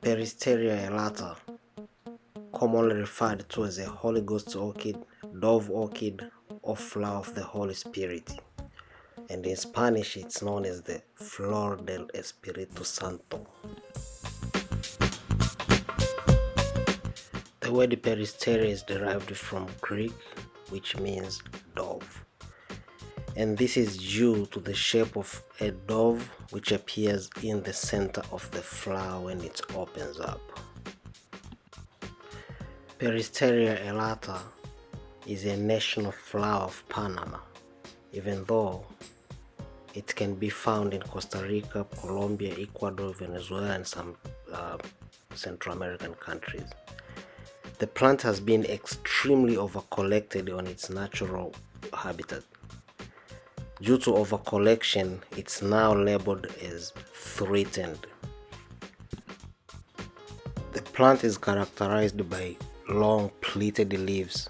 Peristeria elata, commonly referred to as a Holy Ghost orchid, dove orchid, or flower of the Holy Spirit, and in Spanish it's known as the Flor del Espíritu Santo. The word peristeria is derived from Greek, which means dove, and this is due to the shape of a dove which appears in the center of the flower when it opens up. Peristeria elata is a national flower of Panama, even though it can be found in Costa Rica, Colombia, Ecuador, Venezuela, and some Central American countries. The plant has been extremely overcollected on its natural habitat. Due to overcollection, it's now labeled as threatened. The plant is characterized by long pleated leaves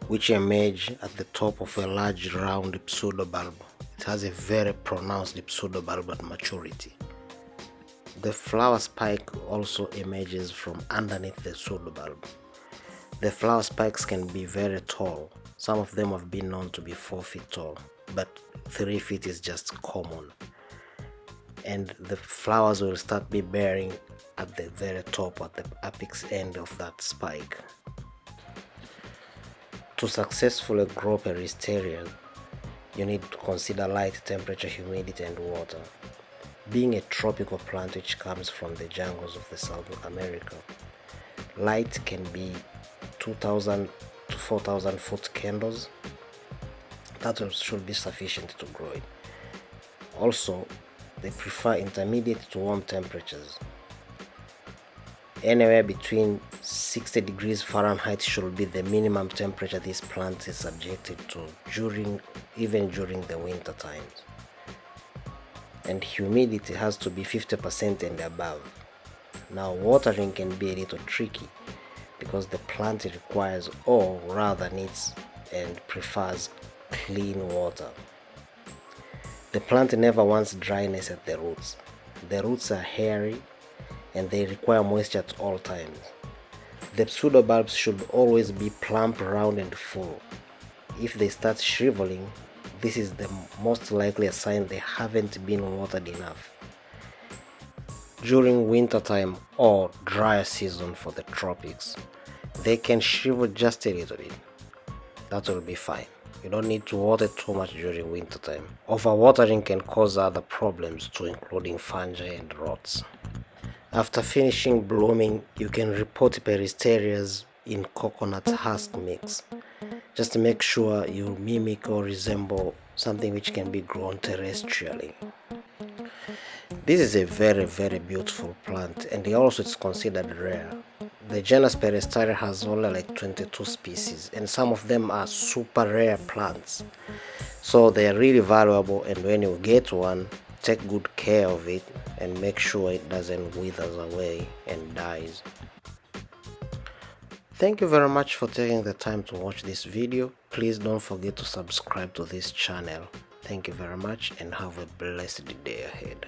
which emerge at the top of a large round pseudobulb. It has a very pronounced pseudobulb at maturity. The flower spike also emerges from underneath the pseudobulb. The flower spikes can be very tall. Some of them have been known to be 4 feet tall, but 3 feet is just common. And the flowers will start be bearing at the very top, at the apex end of that spike. To successfully grow peristeria, you need to consider light, temperature, humidity, and water. Being a tropical plant which comes from the jungles of the South America, light can be 2,000 to 4,000 foot candles. That should be sufficient to grow it. Also, they prefer intermediate to warm temperatures. Anywhere between 60 degrees Fahrenheit should be the minimum temperature this plant is subjected to even during the winter times. And humidity has to be 50% and above. Now, watering can be a little tricky because the plant requires, or rather needs and prefers, clean water. The plant never wants dryness at the roots. The roots are hairy and they require moisture at all times. The pseudobulbs should always be plump, round, and full. If they start shriveling, this is the most likely a sign they haven't been watered enough. During winter time or drier season for the tropics, they can shrivel just a little bit. That will be fine. You don't need to water too much during winter time. Overwatering can cause other problems too, including fungi and rots. After finishing blooming, you can repot peristerias in coconut husk mix. Just make sure you mimic or resemble something which can be grown terrestrially. This is a very beautiful plant, and also it's considered rare. The genus Peristeria has only like 22 species, and some of them are super rare plants. So they are really valuable, and when you get one, take good care of it and make sure it doesn't wither away and dies. Thank you very much for taking the time to watch this video. Please don't forget to subscribe to this channel. Thank you very much and have a blessed day ahead.